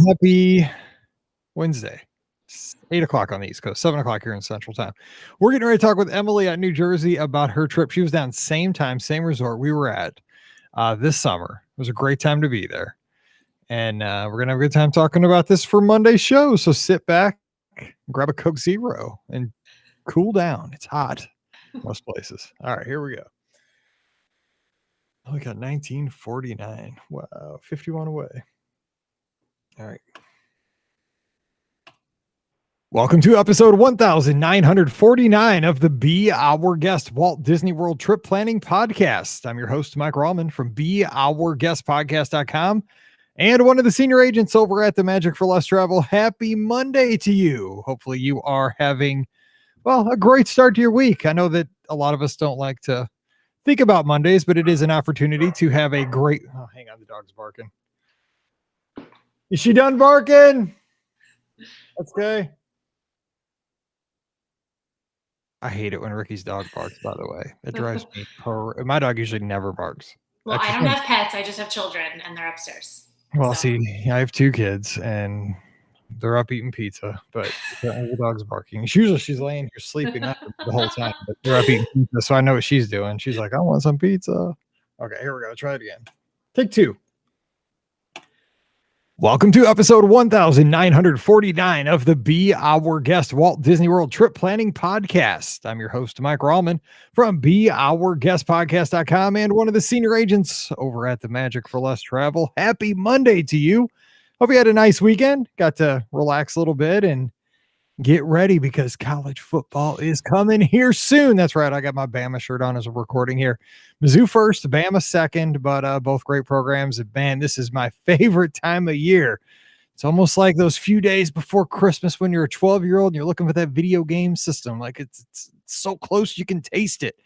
Happy Wednesday. It's 8 o'clock on the East Coast, 7 o'clock here in Central Time. We're getting ready to talk with Emily at New Jersey about her trip. She was down same time, same resort we were at this summer. It was a great time to be there. And we're going to have a good time talking about this for Monday's show. So sit back, grab a Coke Zero, and cool down. It's hot most places. All right, here we go. Oh, we got 1949. Wow, 51 away. All right. Welcome to episode 1949 of the Be Our Guest Walt Disney World Trip Planning Podcast. I'm your host, Mike Rallman from BeOurGuestPodcast.com and one of the senior agents over at the Magic for Less Travel. Happy Monday to you. Hopefully you are having, a great start to your week. I know that a lot of us don't like to think about Mondays, but it is an opportunity to have a great... Oh, hang on, the dog's barking. Is she done barking? That's okay. I hate it when Ricky's dog barks, by the way. It drives me. My dog usually never barks. Well, I don't have pets. I just have children, and they're upstairs. Well, see, I have two kids, and they're up eating pizza, but the dog's barking. Usually she's laying here sleeping the whole time, but they're up eating pizza, so I know what she's doing. She's like, I want some pizza. Okay, here we go. Try it again. Take two. Welcome to episode 1949 of the Be Our Guest Walt Disney World Trip Planning Podcast. I'm your host, Mike Rallman from BeOurGuestPodcast.com and one of the senior agents over at the Magic for Less Travel. Happy Monday to you. Hope you had a nice weekend. Got to relax a little bit and get ready because college football is coming here soon. That's right. I got my Bama shirt on as we're recording here. Mizzou first, Bama second, but both great programs. And man, this is my favorite time of year. It's almost like those few days before Christmas when you're a 12-year-old and you're looking for that video game system. Like it's so close you can taste it.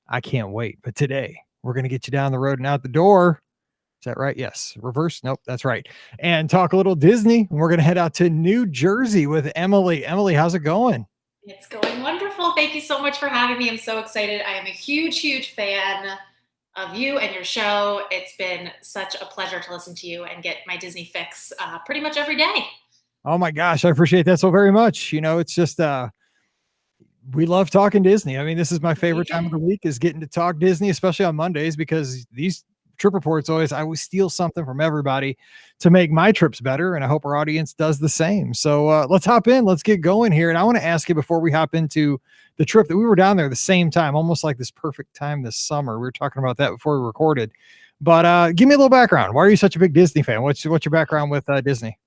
I can't wait. But today we're going to get you down the road and out the door. Is that right? Yes. Reverse? Nope. That's right. And talk a little Disney. And we're going to head out to New Jersey with Emily. Emily, how's it going? It's going wonderful. Thank you so much for having me. I'm so excited. I am a huge, huge fan of you and your show. It's been such a pleasure to listen to you and get my Disney fix pretty much every day. Oh my gosh. I appreciate that so very much. You know, it's just, we love talking Disney. I mean, this is my favorite time of the week is getting to talk Disney, especially on Mondays, because these trip reports I always steal something from everybody to make my trips better, and I hope our audience does the same. So let's hop in, let's get going here. And I want to ask you before we hop into the trip that we were down there the same time, almost like this perfect time this summer. We were talking about that before we recorded, but give me a little background. Why are you such a big Disney fan? What's your background with Disney?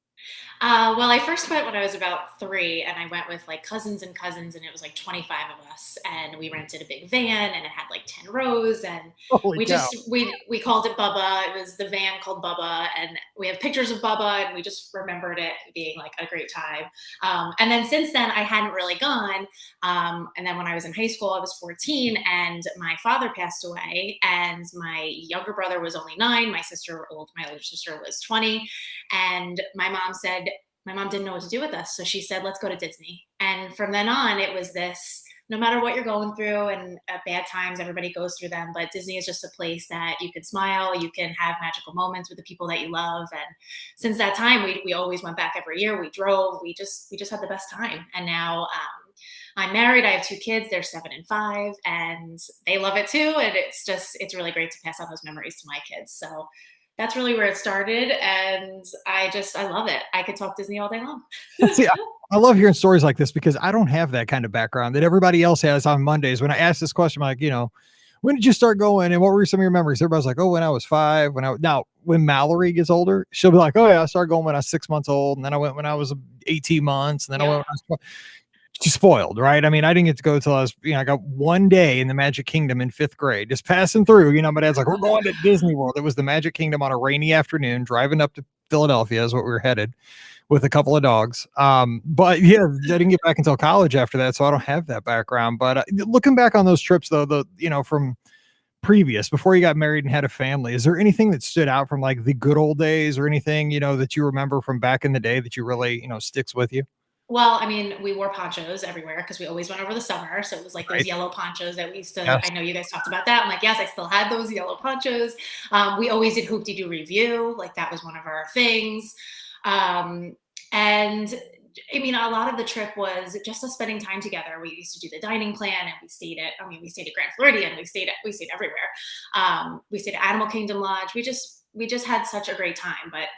Well, I first went when I was about 3, and I went with like cousins, and it was like 25 of us, and we rented a big van, and it had like 10 rows, and we called it Bubba. It was the van called Bubba, and we have pictures of Bubba, and we just remembered it being like a great time. And then since then, I hadn't really gone. And then when I was in high school, I was 14, and my father passed away, and my younger brother was only 9. My older sister was 20, and my mom didn't know what to do with us. So she said, let's go to Disney. And from then on, it was this, no matter what you're going through, and at bad times, everybody goes through them, but Disney is just a place that you can smile, you can have magical moments with the people that you love. And since that time, we always went back every year. We drove, we just had the best time. And now, I'm married. I have 2 kids. They're 7 and 5, and they love it too. And it's really great to pass on those memories to my kids. So that's really where it started, and I love it. I could talk Disney all day long. See, I love hearing stories like this because I don't have that kind of background that everybody else has on Mondays. When I ask this question, I'm like, when did you start going, and what were some of your memories? Everybody's like, oh, when I was 5. When Mallory gets older, she'll be like, oh yeah, I started going when I was 6 months old, and then I went when I was 18 months, and then I went when I was 12. She's spoiled, right? I mean, I didn't get to go till I was, I got one day in the Magic Kingdom in 5th grade, just passing through. My dad's like, we're going to Disney World. It was the Magic Kingdom on a rainy afternoon, driving up to Philadelphia is what we were headed with a couple of dogs. But yeah, I didn't get back until college after that, so I don't have that background. But looking back on those trips, though, from previous, before you got married and had a family, is there anything that stood out from like the good old days or anything, that you remember from back in the day that you really, sticks with you? Well, I mean, we wore ponchos everywhere because we always went over the summer. So it was like those yellow ponchos that we used to, yes. I know you guys talked about that. I'm like, yes, I still had those yellow ponchos. We always did Hoop-Dee-Doo Review. Like that was one of our things. And I mean, a lot of the trip was just us spending time together. We used to do the dining plan, and we stayed at Grand Floridian, we stayed everywhere. We stayed at Animal Kingdom Lodge. We just had such a great time. But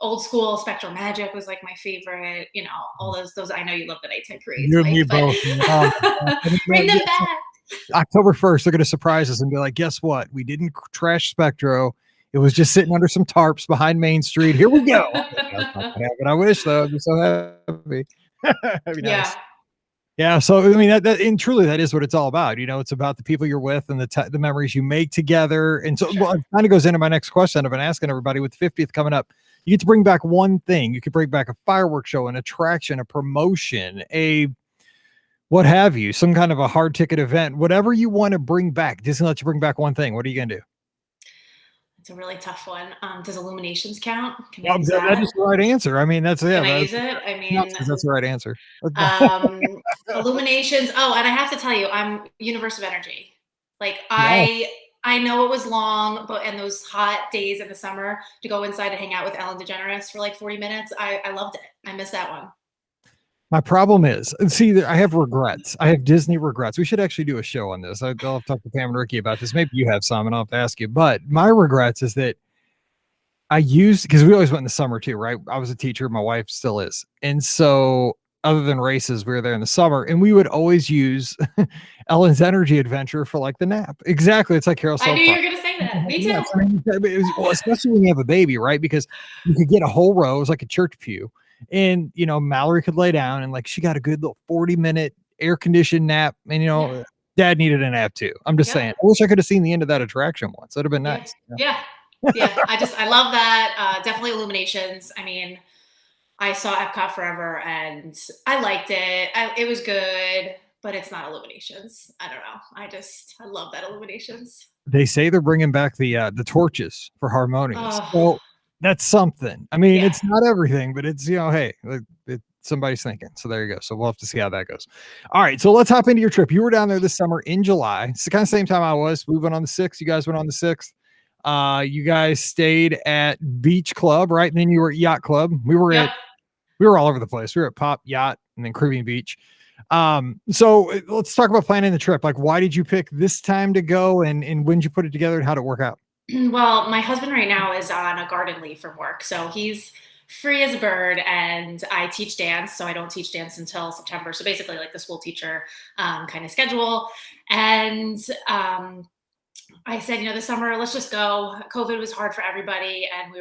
old school Spectral Magic was like my favorite. All those. I know you love the nighttime parades, You and Mike, me but both. Man. Oh, my God. bring them back. October 1st, they're going to surprise us and be like, guess what? We didn't trash Spectro. It was just sitting under some tarps behind Main Street. Here we go. That's not gonna happen. I wish, though. I'd be so happy. That'd be nice. Yeah. Yeah. So, I mean, and truly, that is what it's all about. It's about the people you're with and the memories you make together. And so, Sure. it kind of goes into my next question. I've been asking everybody with the 50th coming up. You get to bring back one thing. You could bring back a fireworks show, an attraction, a promotion, what have you, some kind of a hard ticket event, whatever you want to bring back. Disney lets you bring back one thing. What are you going to do? It's a really tough one. Does Illuminations count? Can I Well, use that that? is the right answer. I mean, that's Can I use it? I mean, that's the right answer. Illuminations. Oh, and I have to tell you, I'm Universe of Energy. Like Yeah. I know it was long, and those hot days in the summer to go inside and hang out with Ellen DeGeneres for like 40 minutes. I loved it. I missed that one. My problem is, and see, I have regrets. I have Disney regrets. We should actually do a show on this. I'll have to talk to Pam and Ricky about this. Maybe you have some, and I'll have to ask you. But my regrets is that because we always went in the summer too, right? I was a teacher. My wife still is. And so other than races, we were there in the summer, and we would always use Ellen's Energy Adventure for like the nap. Exactly. It's like Carol. I knew you were going to say that. Me too. Yes, I mean, well, especially when you have a baby, right? Because you could get a whole row. It was like a church pew. And, Mallory could lay down and like she got a good little 40-minute air conditioned nap. And, Dad needed a nap too. I'm just saying. I wish I could have seen the end of that attraction once. That'd have been nice. Yeah. I love that. Definitely Illuminations. I mean, I saw Epcot Forever and I liked it. It was good, but it's not Illuminations. I don't know. I love that Illuminations. They say they're bringing back the torches for Harmonious. So that's something. I mean, it's not everything, but it's, hey, somebody's thinking. So there you go. So we'll have to see how that goes. All right. So let's hop into your trip. You were down there this summer in July. It's the kind of same time I was. We went on the 6th. You guys went on the 6th. You guys stayed at Beach Club, right? And then you were at Yacht Club. We were all over the place. We were at Pop, Yacht, and then Caribbean Beach. So let's talk about planning the trip. Like, why did you pick this time to go, and when did you put it together, and how did it work out? Well, my husband right now is on a garden leave from work, so he's free as a bird, and I teach dance, so I don't teach dance until September. So basically like the school teacher kind of schedule. And I said, this summer, let's just go. COVID was hard for everybody, and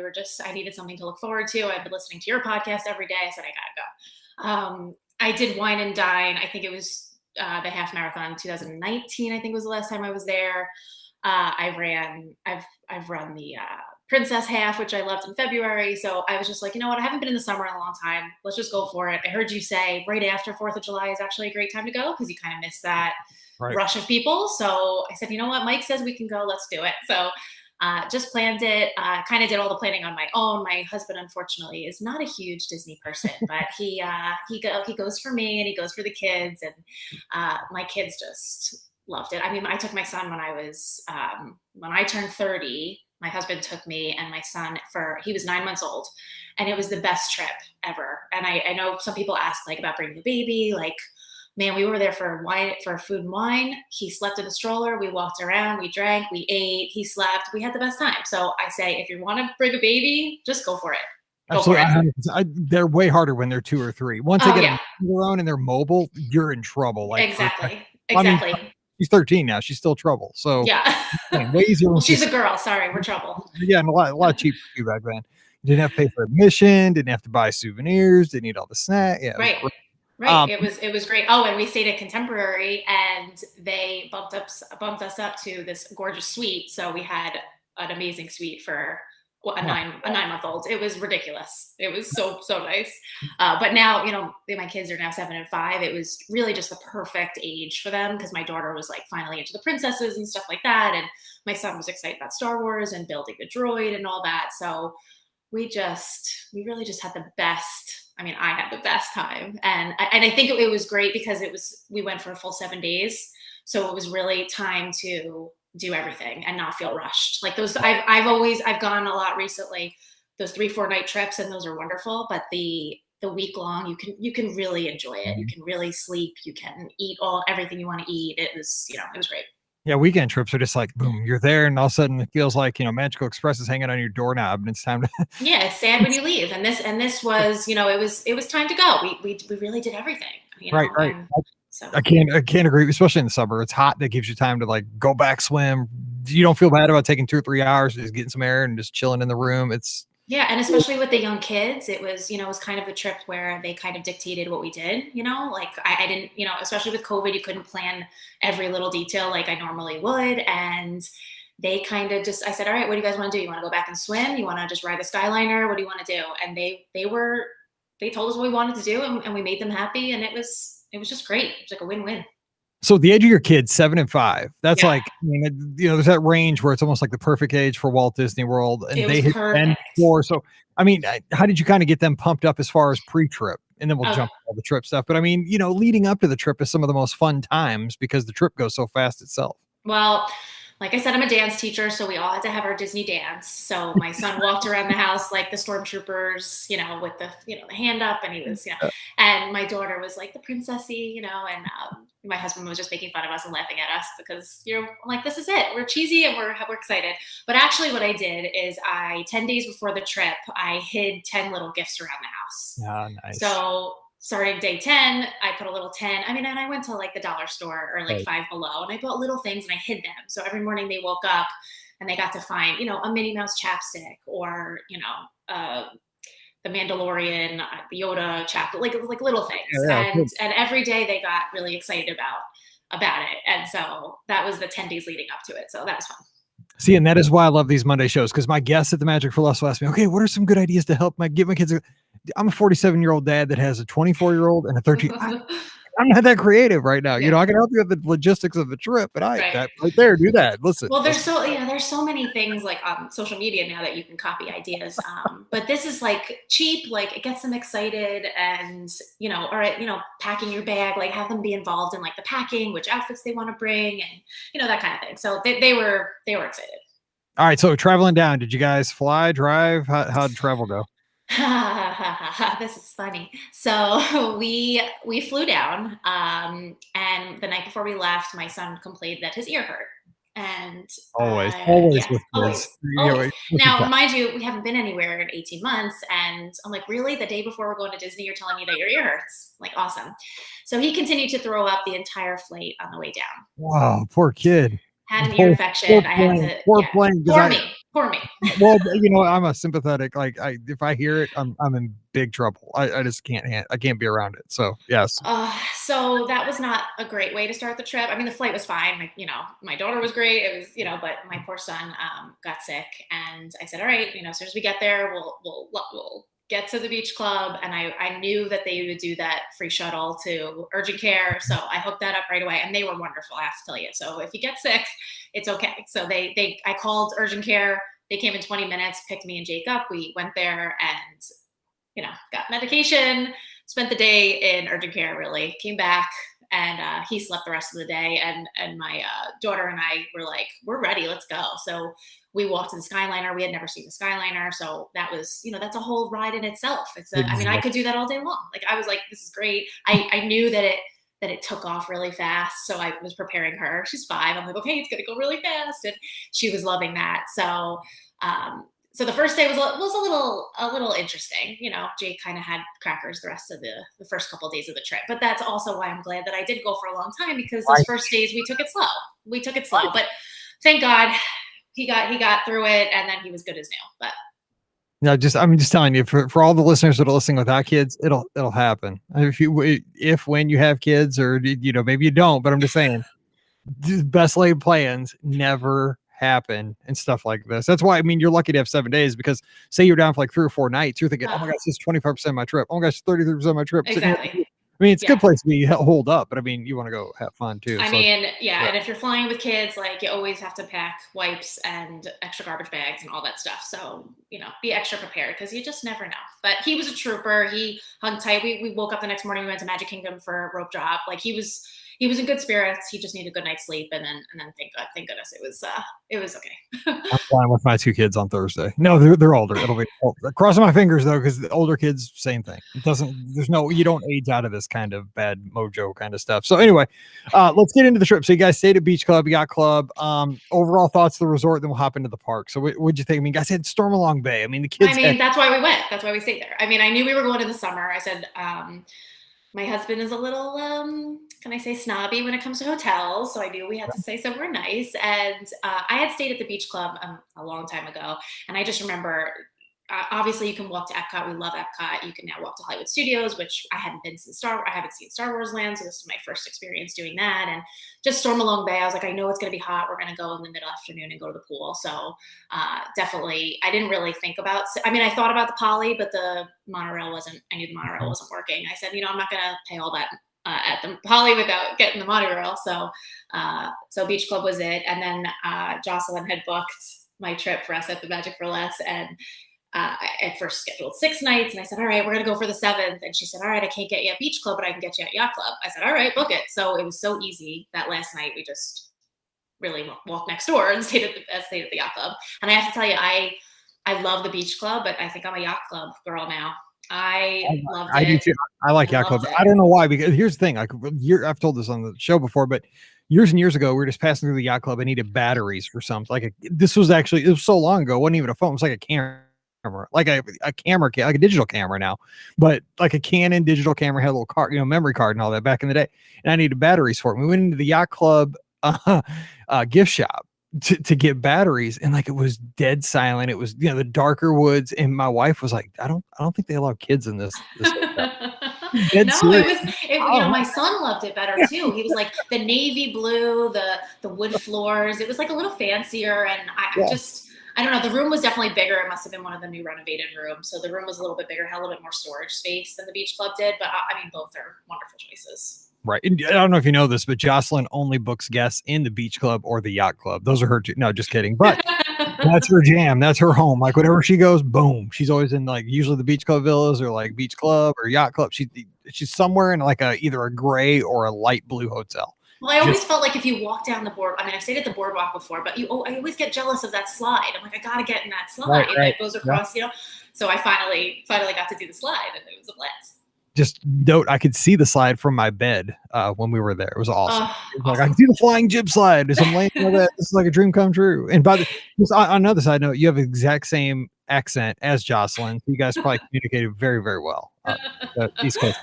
I needed something to look forward to. I've been listening to your podcast every day. I said, I gotta go. I did Wine and Dine. I think it was the half marathon in 2019, I think was the last time I was there. I've run the Princess half, which I loved in February. So I was just like, you know what? I haven't been in the summer in a long time. Let's just go for it. I heard you say right after 4th of July is actually a great time to go because you kind of miss that rush of people. So I said, you know what? Mike says we can go. Let's do it. So just planned it, kind of did all the planning on my own. My husband, unfortunately, is not a huge Disney person, but he goes for me and he goes for the kids. And my kids just loved it. I mean, I took my son when I turned 30, my husband took me and my son he was 9 months old, and it was the best trip ever. And I know some people ask like about bringing the baby, like, man, we were there for food and wine. He slept in the stroller. We walked around, we drank, we ate, he slept. We had the best time. So I say, if you want to bring a baby, just go for it. Absolutely. They're way harder when they're 2 or 3. Once they get their own and they're mobile, you're in trouble. Like exactly. I mean, she's 13 now. She's still trouble. So way easier. Well, she's a girl. Sorry, we're trouble. Yeah, and a lot cheaper to do back then. You didn't have to pay for admission. Didn't have to buy souvenirs. Didn't eat all the snacks. Yeah, right. Right. It was great. Oh, and we stayed at Contemporary, and they bumped us up to this gorgeous suite. So we had an amazing suite for a 9-month-old. It was ridiculous. It was so nice. But now, my kids are now 7 and 5. It was really just the perfect age for them because my daughter was like finally into the princesses and stuff like that, and my son was excited about Star Wars and building the droid and all that. So we really just had the best. I mean, I had the best time, and I think it was great because we went for a full 7 days, so it was really time to do everything and not feel rushed. Like those, I've gone a lot recently those 3-4 night trips, and those are wonderful. But the week long, you can really enjoy it. You Mhm. can really sleep. You can eat everything you want to eat. It was, it was great. Yeah, weekend trips are just like, boom, you're there, and all of a sudden it feels like, Magical Express is hanging on your doorknob, and it's time to Yeah, it's sad when you leave. And this was, it was time to go. We really did everything, Right, right. and so. I can't agree, especially in the summer. It's hot. That gives you time to like go back swim. You don't feel bad about taking 2 or 3 hours, just getting some air and just chilling in the room. It's Yeah, and especially with the young kids, it was kind of the trip where they kind of dictated what we did, like I didn't, especially with COVID, you couldn't plan every little detail like I normally would. And they kind of just, I said, all right, what do you guys want to do? You want to go back and swim? You want to just ride the Skyliner? What do you want to do? And they told us what we wanted to do, and we made them happy. And it was just great. It was like a win-win. so the age of your kids, 7 and 5. That's Yeah, like, there's that range where it's almost like the perfect age for Walt Disney World, and it was they hit 10 perfect. before. So, how did you kind of get them pumped up as far as pre-trip? And then we'll Oh, jump to all the trip stuff. But leading up to the trip is some of the most fun times because the trip goes so fast itself. well, like I said, I'm a dance teacher, so we all had to have our Disney dance. So my son walked around the house like the stormtroopers, with the hand up, and he was, and my daughter was like the princessy, and my husband was just making fun of us and laughing at us because I'm like, this is it. We're cheesy and we're excited. But actually, what I did is 10 days before the trip, I hid 10 little gifts around the house. Yeah, nice. So starting day 10, I put a little 10. And I went to like the dollar store or like Right. Five Below, and I bought little things and I hid them. So every morning they woke up and they got to find, a Minnie Mouse chapstick, or, the Mandalorian, the Yoda chapstick, like little things. Yeah, yeah, And every day they got really excited about it. And so that was the 10 days leading up to it. So that was fun. see, and that is why I love these Monday shows, because my guests at the Magic for Less will ask me, okay, what are some good ideas to help get my kids? I'm a 47-year-old dad that has a 24-year-old and a 13. I'm not that creative right now. Yeah. I can help you with the logistics of the trip, but Right. that right there, do that. Listen. Well, there's so many things like on social media now that you can copy ideas. But this is like cheap, like it gets them excited, and packing your bag, like have them be involved in like the packing, which outfits they want to bring, and that kind of thing. So they were excited. All right. So traveling down, did you guys fly, drive? How'd travel go? This is funny. So we flew down, and the night before we left, my son complained that his ear hurt, and Always yeah, with always, kids. always. With your Now, child. mind you, we haven't been anywhere in 18 months, and I'm like, really? The day before we're going to Disney, you're telling me that your ear hurts? Like, awesome. So he continued to throw up the entire flight on the way down. Wow, poor kid. Had an ear Poor, poor infection. I had plane. to, Poor yeah, plane. poor Because me, poor me. well, I'm a sympathetic. Like, if I hear it, I'm in big trouble. I just can't. I can't be around it. So yes. So that was not a great way to start the trip. The flight was fine. My daughter was great. It was, but my poor son got sick, and I said, all right, as soon as we get there, we'll get to the beach club. And I knew that they would do that free shuttle to urgent care, so I hooked that up right away, and they were wonderful, I have to tell you. So if you get sick, it's okay. So I called urgent care. They came in 20 minutes, picked me and Jake up. We went there and got medication, spent the day in urgent care, really came back, and he slept the rest of the day. And my daughter and I were like, we're ready, let's go. So we walked to the Skyliner. We had never seen the Skyliner. So that was, that's a whole ride in itself. I could do that all day long. Like, I was like, this is great. I knew that it took off really fast. So I was preparing her. She's 5. I'm like, okay, it's going to go really fast. And she was loving that. So the first day was a little interesting. Jake kind of had crackers the rest of the first couple of days of the trip. But that's also why I'm glad that I did go for a long time, because those first days we took it slow. But thank God he got through it, and then he was good as new. But No, I'm just telling you, for all the listeners that are listening without kids, it'll happen. If when you have kids, or maybe you don't, but I'm just saying, the best laid plans never happen and stuff like this. That's why you're lucky to have 7 days, because say you're down for like 3 or 4 nights, you're thinking, oh my gosh, this is 25% of my trip. Oh my gosh, 33% of my trip. exactly. It's a Yeah. good place to be holed up, but you want to go have fun too. Yeah. And if you're flying with kids, like, you always have to pack wipes and extra garbage bags and all that stuff. So, be extra prepared, because you just never know. But he was a trooper. He hung tight. We woke up the next morning. We went to Magic Kingdom for a rope drop. Like, he was he was in good spirits. He just needed a good night's sleep, and then thank goodness it was okay. I'm flying with my 2 kids on Thursday. No, they're older. It'll be crossing my fingers though, because the older kids, same thing. You don't age out of this kind of bad mojo kind of stuff. So anyway, let's get into the trip. So you guys stayed at Beach Club, Yacht Club. Overall thoughts of the resort, then we'll hop into the park. So what'd you think? I mean, guys had Stormalong Bay. I mean, the kids. That's why we went. That's why we stayed there. I mean, I knew we were going in the summer. I said, my husband is a little, can I say, snobby when it comes to hotels. So I knew we had to stay somewhere nice. And I had stayed at the Beach Club a long time ago. And I just remember, obviously you can walk to Epcot. We love Epcot. You can now walk to Hollywood Studios, which I haven't been since I haven't seen Star Wars Land. So this is my first experience doing that. And just Stormalong Bay, I was like, I know it's going to be hot. We're going to go in the middle afternoon and go to the pool. So definitely, I didn't really think about, I thought about the Poly, but the monorail wasn't working. I said, I'm not going to pay all that at the Poly without getting the monorail. So Beach Club was it. And then Jocelyn had booked my trip for us at the Magic for Less. And I at first scheduled 6 nights, and I said, all right, we're going to go for the 7th. And she said, all right, I can't get you at Beach Club, but I can get you at Yacht Club. I said, all right, book it. So it was so easy that last night we just really walked next door and stayed at the Yacht Club. And I have to tell you, I love the Beach Club, but I think I'm a Yacht Club girl now. I loved it. I do too. I like Yacht Club. I don't know why, because here's the thing. I've told this on the show before, but years and years ago, we were just passing through the Yacht Club. I needed batteries for something. It was so long ago. It wasn't even a phone. It was like a camera, like a camera, like a digital camera now, but like a Canon digital camera, had a little card, memory card and all that back in the day. And I needed batteries for it. We went into the Yacht Club gift shop to get batteries, and it was dead silent. It was the darker woods, and my wife was like, I don't think they allow kids in this my son loved it better too. He was like the navy blue, the wood floors. It was like a little fancier, and I don't know. The room was definitely bigger. It must have been one of the new renovated rooms. So the room was a little bit bigger, had a little bit more storage space than the Beach Club did. But both are wonderful choices. Right. And I don't know if you know this, but Jocelyn only books guests in the Beach Club or the Yacht Club. Those are her two. No, just kidding. But that's her jam. That's her home. Whenever she goes, boom. She's always in usually the Beach Club villas or Beach Club or Yacht Club. She's somewhere in either a gray or a light blue hotel. Well, I always felt like if you walk down the board, I've stayed at the boardwalk before, but I always get jealous of that slide. I'm like, I got to get in that slide that goes across, So I finally got to do the slide, and it was a blast. Just note, I could see the slide from my bed when we were there. It was awesome. Awesome. I can see the flying jib slide. As I'm laying there, this is like a dream come true. And on another side note, you have the exact same accent as Jocelyn. You guys probably communicated very, very well. East Coast.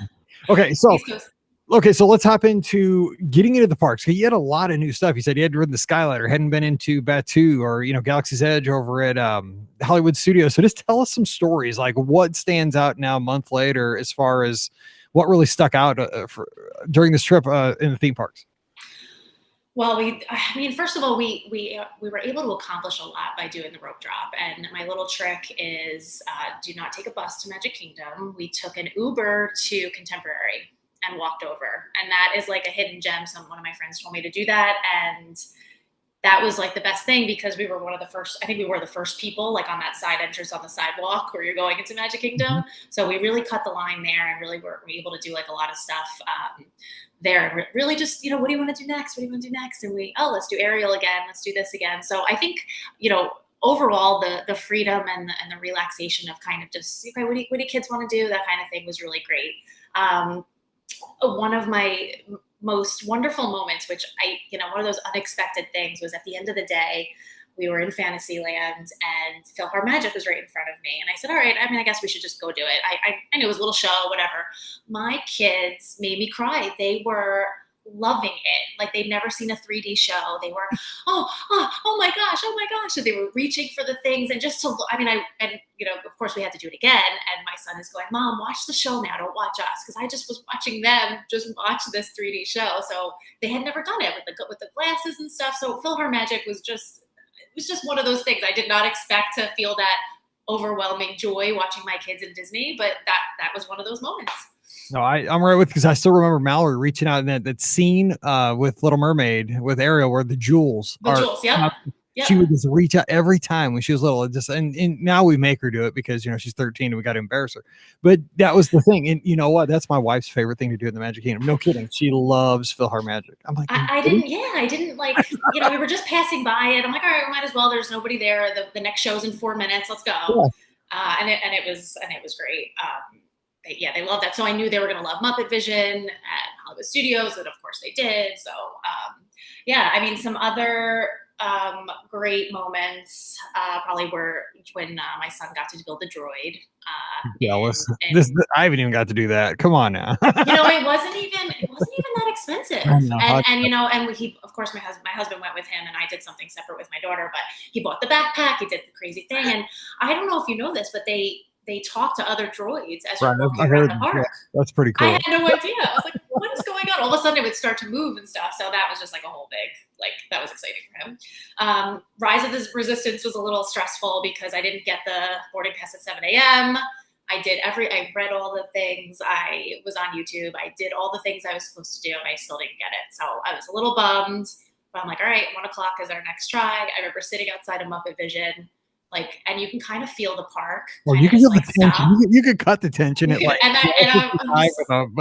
Okay, so let's hop into getting into the parks. You had a lot of new stuff. You said you had ridden the Skylighter, hadn't been into Batu or Galaxy's Edge over at Hollywood Studios. So just tell us some stories, what stands out now a month later as far as what really stuck out during this trip in the theme parks. Well, first of all, we were able to accomplish a lot by doing the rope drop. And my little trick is do not take a bus to Magic Kingdom. We took an Uber to Contemporary and walked over. And that is like a hidden gem. One of my friends told me to do that. And that was the best thing, because we were one of the first, I think we were the first people on that side entrance on the sidewalk where you're going into Magic Kingdom. Mm-hmm. So we really cut the line there, and really were able to do a lot of stuff there. And really just, what do you want to do next? What do you want to do next? And let's do Ariel again. Let's do this again. So I think, overall the freedom and the relaxation of kind of just, okay, what do kids want to do? That kind of thing was really great. One of my most wonderful moments, which one of those unexpected things, was at the end of the day, we were in Fantasyland and PhilharMagic was right in front of me. And I said, all right, I guess we should just go do it. I knew it was a little show, whatever. My kids made me cry. They were loving it. They'd never seen a 3D show. They were, oh my gosh. And they were reaching for the things, and just to, of course we had to do it again. And my son is going, Mom, watch the show now. Don't watch us. Cause I just was watching them just watch this 3D show. So they had never done it with the glasses and stuff. So PhilharMagic was just one of those things. I did not expect to feel that overwhelming joy watching my kids in Disney, but that was one of those moments. No, I'm right with, because I still remember Mallory reaching out in that scene with Little Mermaid with Ariel, where the jewels yeah. She would just reach out every time when she was little. And now we make her do it because, she's 13 and we got to embarrass her. But that was the thing. And you know what? That's my wife's favorite thing to do in the Magic Kingdom. No kidding. She loves PhilharMagic. I'm like, I didn't like, we were just passing by it. I'm like, all right, we might as well. There's nobody there. The next show's in 4 minutes. Let's go. Yeah. And it was great. They loved that. So I knew they were going to love Muppet Vision at Hollywood Studios, and of course they did. So, some other great moments probably were when my son got to build the droid. Jealous. I haven't even got to do that. Come on now. It wasn't even that expensive. And he, of course, my husband went with him, and I did something separate with my daughter. But he bought the backpack. He did the crazy thing, and I don't know if you know this, but they talk to other droids as you're walking around the park. Yeah, that's pretty cool. I had no idea. I was like, what is going on? All of a sudden it would start to move and stuff. So that was just like a whole big, that was exciting for him. Rise of the Resistance was a little stressful because I didn't get the boarding pass at 7 a.m. I read all the things. I was on YouTube. I did all the things I was supposed to do, and I still didn't get it. So I was a little bummed, but I'm like, all right, 1:00 is our next try. I remember sitting outside of Muppet Vision, and you can kind of feel the park. Well, you can feel the tension. You could cut the tension at with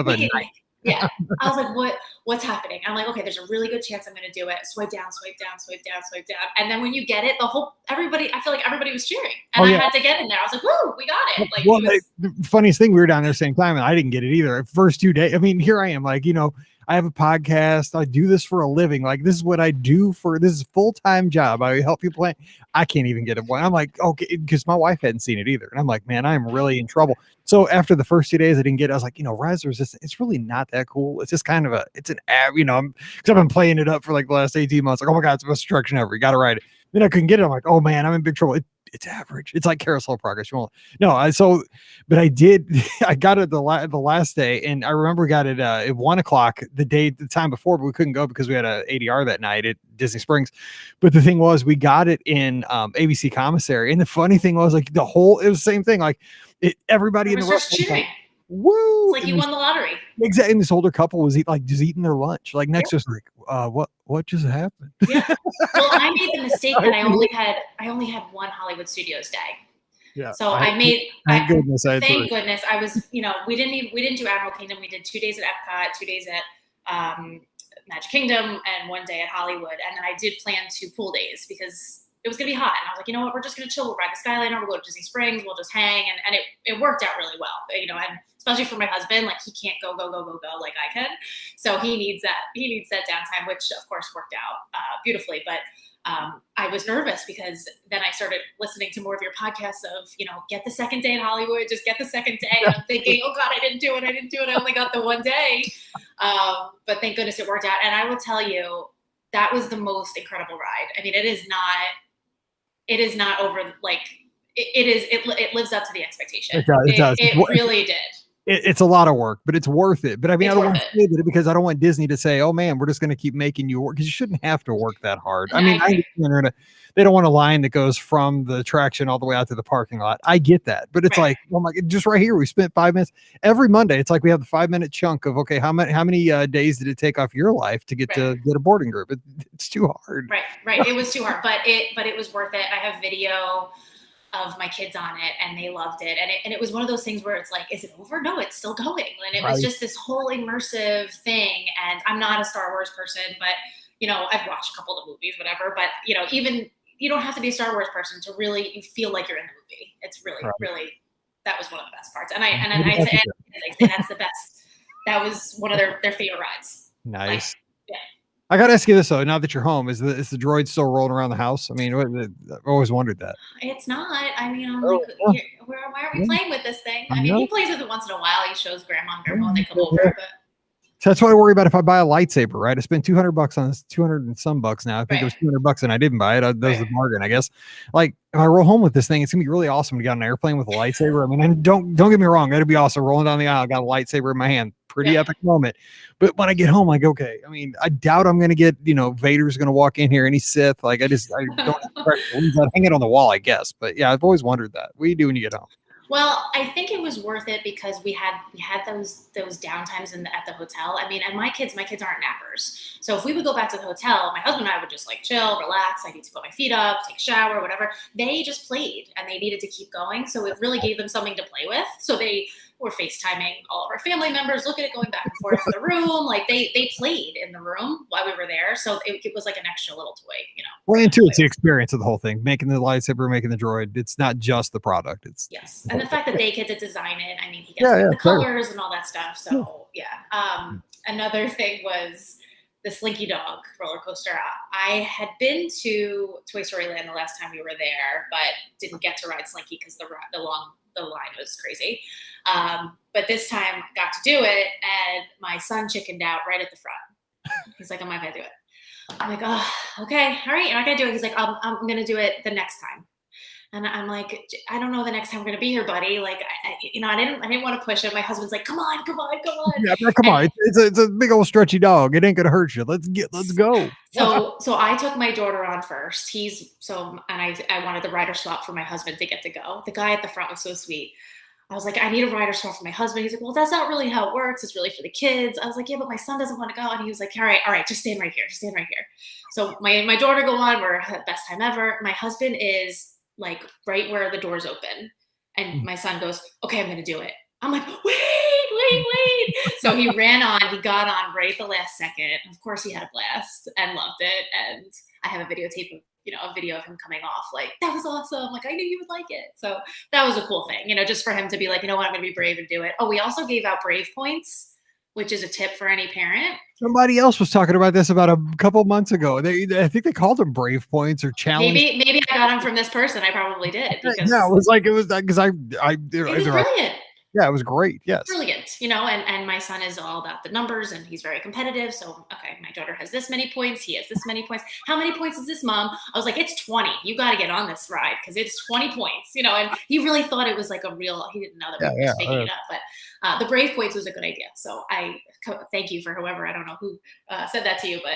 a knife. Yeah. I was like, what's happening? I'm like, okay, there's a really good chance I'm going to do it. Swipe down, swipe down, swipe down, swipe down. And then when you get it, I feel like everybody was cheering. And I had to get in there. I was like, woo, we got it. The funniest thing, we were down there same time and I didn't get it either. First 2 days. I mean, here I am, I have a podcast. I do this for a living. This is what I do this is a full-time job. I help people plan. I can't even get it. I'm like, okay, because my wife hadn't seen it either. And I'm like, man, I'm really in trouble. So after the first 2 days, I didn't get it. I was like, Rise of Resistance, it's really not that cool. It's just kind of because I've been playing it up for the last 18 months. Like, oh my God, it's the best attraction ever. You got to ride it. Then I couldn't get it. I'm like, oh man, I'm in big trouble. It's average. It's like Carousel Progress. But I did. I got it the last day, and I remember we got it at 1:00 the time before, but we couldn't go because we had a ADR that night at Disney Springs. But the thing was, we got it in ABC Commissary, and the funny thing was, it was the same thing. Everybody in the restaurant cheering. Woo! It's like you won the lottery. Exactly. And this older couple was just eating their lunch. Next to us, what just happened? Yeah. Well, I made the mistake that I only had one Hollywood Studios day. Yeah. So thank goodness I was, we didn't do Animal Kingdom. We did 2 days at Epcot, 2 days at Magic Kingdom, and 1 day at Hollywood. And then I did plan 2 pool days because it was going to be hot. And I was like, you know what, we're just going to chill. We'll ride the Skyliner. We'll go to Disney Springs. We'll just hang. And it worked out really well, and especially for my husband, he can't go like I can. So he needs that downtime, which of course worked out beautifully. But I was nervous because then I started listening to more of your podcasts of, get the second day in Hollywood, just get the second day. And I'm thinking, oh God, I didn't do it. I only got the 1 day. But thank goodness it worked out. And I will tell you, that was the most incredible ride. I mean, it is not over, it lives up to the expectation. It does. It really did. It's a lot of work, but it's worth it. But I mean, I don't want to say that because I don't want Disney to say, oh man, we're just going to keep making you work, because you shouldn't have to work that hard. I mean, they don't want a line that goes from the attraction all the way out to the parking lot. I get that, but it's like, oh my God, just right here, we spent 5 minutes every Monday. It's like we have the 5-minute chunk of, okay, how many days did it take off your life to get to get a boarding group? It's too hard. Right. It was too hard, but it was worth it. I have video of my kids on it, and they loved it. And it was one of those things where it's like, is it over? No, it's still going. And it was just this whole immersive thing. And I'm not a Star Wars person, but I've watched a couple of the movies, whatever. But even you don't have to be a Star Wars person to really, you feel like you're in the movie. It's really, really, that was one of the best parts. And I'd say that's the best. That was one of their favorite rides. Nice. Yeah. I got to ask you this though. Now that you're home, is the droid still rolling around the house? I mean, I've always wondered that. It's not. I mean, I'm why aren't we playing with this thing? I mean, he plays with it once in a while. He shows grandma and grandma when they come over. But so that's what I worry about if I buy a lightsaber, right? I spent $200 on this, 200 and some bucks now. I think it was $200 and I didn't buy it. That was the bargain, I guess. If I roll home with this thing, it's gonna be really awesome to get on an airplane with a lightsaber. I mean, and don't get me wrong, that'd be awesome. Rolling down the aisle, got a lightsaber in my hand. Pretty epic moment. But when I get home, okay, I mean, I doubt I'm going to get, Vader's going to walk in here, any Sith. I don't expect I'd hang it on the wall, I guess. But yeah, I've always wondered that. What do you do when you get home? Well, I think it was worth it because we had those downtimes at the hotel. I mean, and my kids aren't nappers. So if we would go back to the hotel, my husband and I would just like chill, relax. I need to put my feet up, take a shower, whatever. They just played and they needed to keep going. So it really gave them something to play with. So they were FaceTiming all of our family members, looking at going back and forth in the room. Like they played in the room while we were there. So it was like an extra little toy, you know. Well, and too, it's the experience of the whole thing, making the lightsaber, making the droid. It's not just the product. It's yes. And the fact that they get to design it. I mean, he gets the colors and all that stuff. So yeah. Another thing was the Slinky Dog roller coaster. I had been to Toy Story Land the last time we were there, but didn't get to ride Slinky because the line was crazy. But this time got to do it, and my son chickened out right at the front. He's like, I'm not gonna do it. I'm like, oh, okay, all right, you're not gonna do it. He's like, I'm gonna do it the next time. And I'm like, I don't know the next time we're gonna be here, buddy. Like, I didn't want to push it. My husband's like, come on. Yeah, come on. It's a big old stretchy dog. It ain't gonna hurt you. Let's go. So I took my daughter on first. I wanted the rider swap for my husband to get to go. The guy at the front was so sweet. I was like, I need a rider swap for my husband. He's like, well, that's not really how it works. It's really for the kids. I was like, yeah, but my son doesn't want to go. And he was like, all right, just stand right here. So my daughter go on. We're at best time ever. My husband is like right where the doors open. And my son goes, okay, I'm going to do it. I'm like, wait. So he ran on, he got on right at the last second. Of course he had a blast and loved it. And I have a videotape of, a video of him coming off like, that was awesome. Like, I knew you would like it. So that was a cool thing, just for him to be like, you know what, I'm going to be brave and do it. Oh, we also gave out Brave points, which is a tip for any parent. Somebody else was talking about this about a couple months ago. I think they called them Brave points or challenge. Maybe I got them from this person. I probably did. Because it was because it was brilliant. Yeah, it was great. Yes. Brilliant. And my son is all about the numbers and he's very competitive. So, okay, my daughter has this many points. He has this many points. How many points is this, Mom? I was like, it's 20. You got to get on this ride because it's 20 points, and he really thought it was like he didn't know that we were just making it up. But the Brave points was a good idea. So I thank you for whoever, I don't know who said that to you, but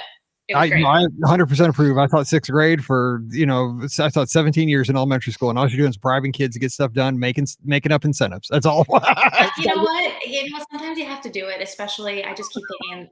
I 100% approve. I thought sixth grade for, I thought 17 years in elementary school, and all you're doing is bribing kids to get stuff done, making up incentives. That's all. You know what? Sometimes you have to do it, especially I just keep thinking,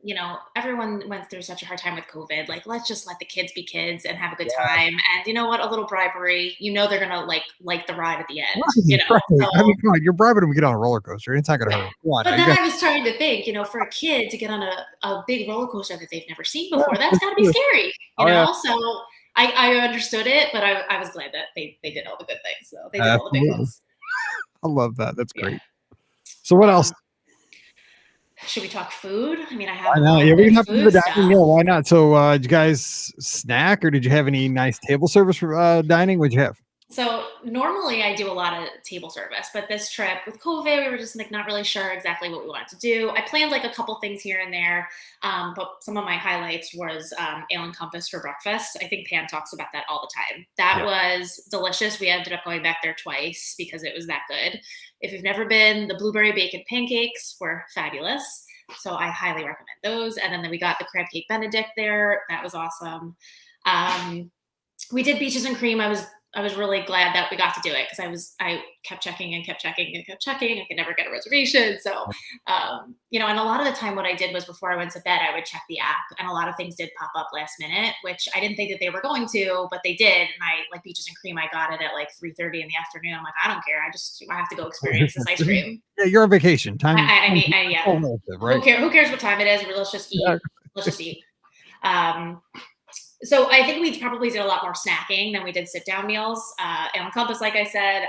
everyone went through such a hard time with COVID. Like, let's just let the kids be kids and have a good time. And you know what? A little bribery, they're going to like the ride at the end, Right. So, I mean, come on, you're bribing them to get on a roller coaster. It's not going to hurt. But then I was trying to think, for a kid to get on a big roller coaster that they've never seen before, that's got to be scary, So I understood it, but I was glad that they did all the good things. So they did all the big ones. I love that. That's great. So what else? Should we talk food? I mean, I have. I know. Yeah, we can have the dining. Yeah, why not? So, did you guys snack, or did you have any nice table service for dining? What'd you have? So normally I do a lot of table service, but this trip with COVID, we were just like not really sure exactly what we wanted to do. I planned like a couple things here and there, but some of my highlights was Ale and Compass for breakfast. I think Pam talks about that all the time. That was delicious. We ended up going back there twice because it was that good. If you've never been, the blueberry bacon pancakes were fabulous. So I highly recommend those. And then we got the crab cake Benedict there. That was awesome. We did Beaches and Cream. I was really glad that we got to do it because I kept checking. I could never get a reservation. So, and a lot of the time what I did was before I went to bed, I would check the app, and a lot of things did pop up last minute, which I didn't think that they were going to, but they did. And I like Beaches and Cream. I got it at like 3:30 in the afternoon. I'm like, I don't care. I have to go experience this ice cream. Yeah, you're on vacation. Time. Yeah. Right? Who cares what time it is? Let's just eat. Let's just eat. So I think we probably did a lot more snacking than we did sit-down meals. And on Compass, like I said,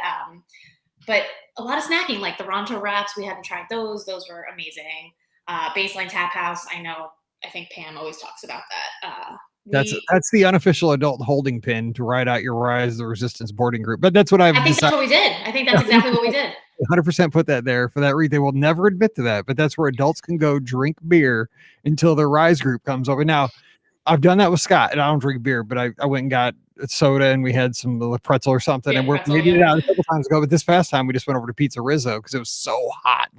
but a lot of snacking, like the Ronto wraps. We hadn't tried those. Those were amazing. Baseline Tap House. I think Pam always talks about that. That's the unofficial adult holding pin to ride out your Rise of the Resistance boarding group. But that's what I think that's what we did. I think that's exactly what we did. 100% put that there for that reason. They will never admit to that, but that's where adults can go drink beer until the Rise group comes over. Now, I've done that with Scott, and I don't drink beer, but I went and got a soda, and we had some pretzel or something, and we made it out a couple times ago. But this past time, we just went over to Pizza Rizzo because it was so hot,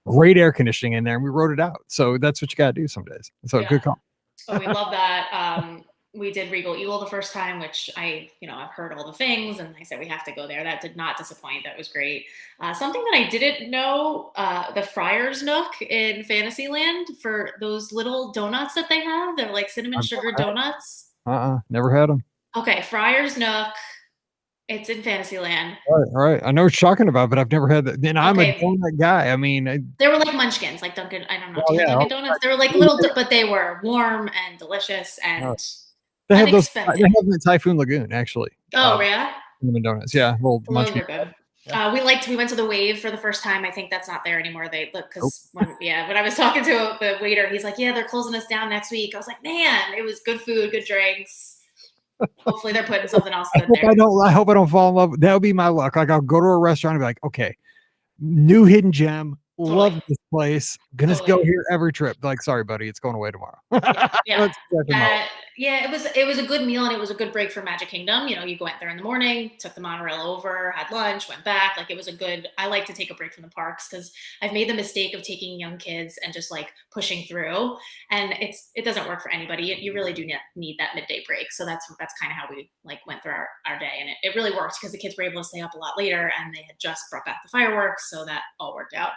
great air conditioning in there, and we wrote it out. So that's what you got to do some days. So good call. Oh, we love that. we did Regal Eagle the first time, which I've heard all the things, and I said we have to go there. That did not disappoint. That was great. Something that I didn't know, the Friar's Nook in Fantasyland, for those little donuts that they have. They're like cinnamon sugar donuts. Never had them. Okay, Friar's Nook. It's in Fantasyland. Right. I know what you're talking about, but I've never had that. And I'm a Okay. donut guy. I mean, They were like munchkins, like Dunkin'. I don't know. Do you have yeah. Dunkin' Donuts? They were like little, but they were warm and delicious and They have those. They have unexpended. them at Typhoon Lagoon, actually. Oh, yeah? Cinnamon donuts. Yeah, little Those munchkin. are good. We went to the Wave for the first time. I think that's not there anymore. They look, because when I was talking to the waiter, he's like, yeah, they're closing us down next week. I was like, man, it was good food, good drinks. Hopefully they're putting something else good there. I hope I don't fall in love. That would be my luck. Like, I'll go to a restaurant and be like, okay, new hidden gem. Love this place. Gonna go here every trip. Like, sorry, buddy, it's going away tomorrow. Yeah. It was a good meal, and it was a good break for Magic Kingdom. You went there in the morning, took the monorail over, had lunch, went back. Like, it was I like to take a break from the parks, because I've made the mistake of taking young kids and just like pushing through, and it doesn't work for anybody. You really do need that midday break. So that's kind of how we like went through our day, and it really worked, because the kids were able to stay up a lot later, and they had just brought back the fireworks, so that all worked out.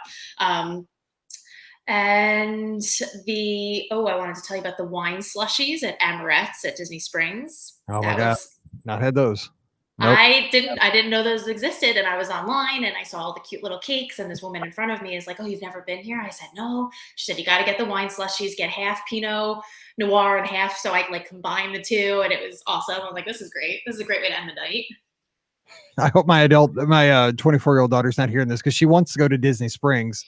And I wanted to tell you about the wine slushies at Amarettes at Disney Springs. Oh my God. Not had those. Nope. I didn't know those existed, and I was online and I saw all the cute little cakes, and this woman in front of me is like, oh, you've never been here? I said, no. She said, you got to get the wine slushies, get half Pinot Noir and half, so I like combine the two, and it was awesome. I was like, this is great. This is a great way to end the night. I hope my 24-year-old daughter's not hearing this, because she wants to go to Disney Springs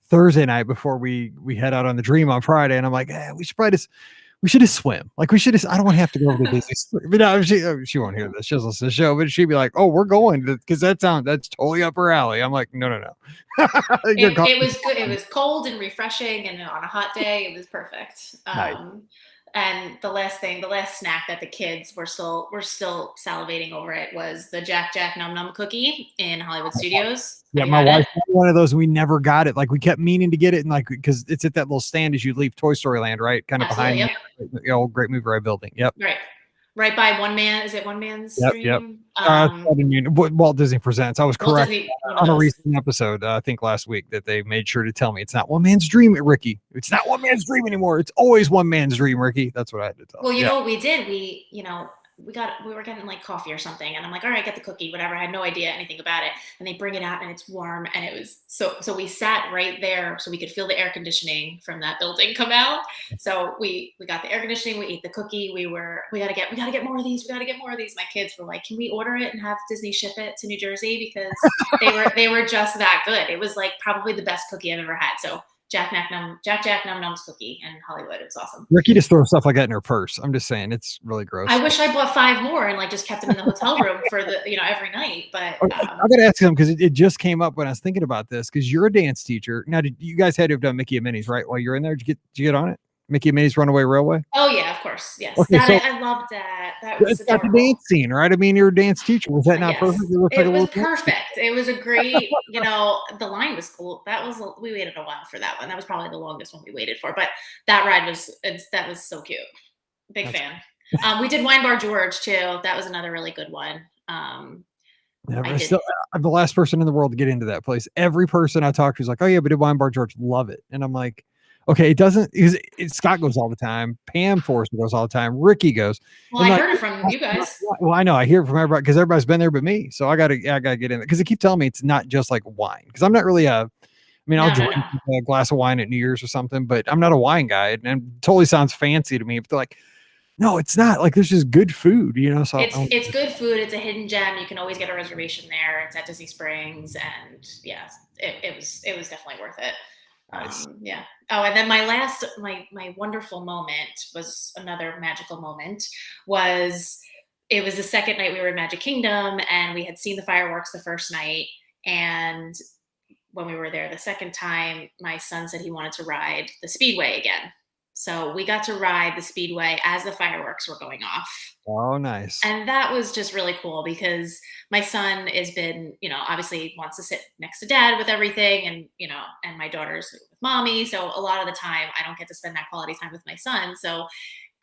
Thursday night before we head out on the Dream on Friday, and I'm like, we should just swim. Like, I don't want to have to go over to Disney. But no, she won't hear this. She'll listen to the show, but she'd be like, oh, we're going, because that's totally up her alley. I'm like, no. It was good. It was cold and refreshing, and on a hot day, it was perfect. Nice. And the last snack that the kids were still salivating over it was the Jack Num Num cookie in Hollywood Studios. Yeah, my wife had one of those. We never got it. Like, we kept meaning to get it, and like, because it's at that little stand as you leave Toy Story Land, right? Kind of behind the old Great Movie Ride building. Yep. Right by One Man. Is it One Man's Dream? Walt Disney Presents. I was correct on a recent episode, I think last week, that they made sure to tell me it's not One Man's Dream, Ricky. It's not One Man's Dream anymore. It's always One Man's Dream, Ricky. That's what I had to tell. Well, you know what we did? We were getting like coffee or something, and I'm like, all right, get the cookie, whatever. I had no idea anything about it, and they bring it out, and it's warm, and it was so we sat right there so we could feel the air conditioning from that building come out. So we got the air conditioning, we ate the cookie, we gotta get more of these, my kids were like, can we order it and have Disney ship it to New Jersey, because they were just that good. It was like probably the best cookie I've ever had. So Jack Num Num's cookie in Hollywood. It was awesome. Ricky just throws stuff like that in her purse. I'm just saying, it's really gross. I wish I bought 5 more and like just kept them in the hotel room for every night. But I gotta ask him, because it just came up when I was thinking about this, because you're a dance teacher. Now, you guys had to have done Mickey and Minnie's, right? While you're in there, did you get on it? Mickey and Minnie's Runaway Railway? Oh yeah, of course. Yes. Okay, I loved that. That was the dance scene, right? I mean, you're a dance teacher. Was that not perfect? It was perfect. It was a great, the line was cool. We waited a while for that one. That was probably the longest one we waited for, but that ride was so cute. Big fan. We did Wine Bar George too. That was another really good one. I'm the last person in the world to get into that place. Every person I talked to is like, oh yeah, but did Wine Bar George, love it. And I'm like, okay, it doesn't. Scott goes all the time. Pam Forrester goes all the time. Ricky goes. Well, I heard it from you guys. Well, I know. I hear it from everybody, because everybody's been there but me. So I gotta get in there, because they keep telling me it's not just like wine. Because I'm not really I'll drink a glass of wine at New Year's or something, but I'm not a wine guy, and it totally sounds fancy to me. But they're like, no, it's not. Like, there's just good food, So it's good food. It's a hidden gem. You can always get a reservation there. It's at Disney Springs, and yeah, it was definitely worth it. Nice. Yeah. Oh, and then my wonderful moment was another magical moment. It was the second night we were in Magic Kingdom, and we had seen the fireworks the first night. And when we were there the second time, my son said he wanted to ride the Speedway again. So we got to ride the Speedway as the fireworks were going off. Oh, nice. And that was just really cool, because my son has been, obviously wants to sit next to dad with everything, and, and my daughter's with mommy. So a lot of the time I don't get to spend that quality time with my son. So